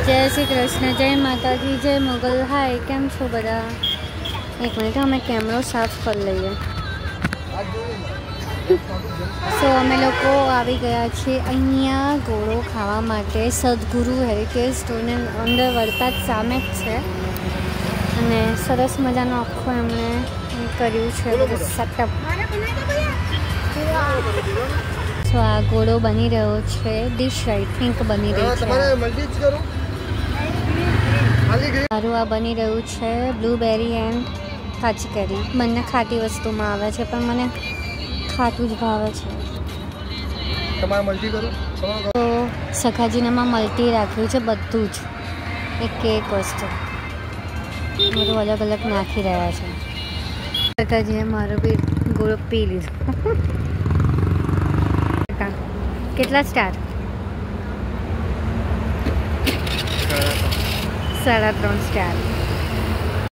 जय श्री कृष्ण, जय माताजी, जय मुगल। हाय, केम छो बधा? एक मिनिट अमे कैमरो साफ कर लीए। सो अमे लोको आवी गया छे अहींया गोळो खावा माटे। सद्गुरु हेरिटेज स्टोरने अंदर वळता ज सामे ज छे अने सरस मजानो आखो एमणे कर्युं छे બધું સેટઅપ। सो आ गोळो बनी रह्यो छे, डिश आई थिंक बनी रही छे। मारू आ बनी रह्યું છે બ્લુબેરી એન્ડ કાચી કેરી। મને ખાટી વસ્તુમાં આવે છે પણ મને ખાટું જ ભાવે છે। તમારે મલ્ટી કરું તો સખાજીનામાં મલ્ટી રાખ્યું છે બધું જ, એક વસ્તુ બધું અલગ અલગ નાખી રહ્યા છે। સખાજીએ મારો બી ગોળો પી લીધો। કેટલા સ્ટાર? 3.5 સ્ટાર।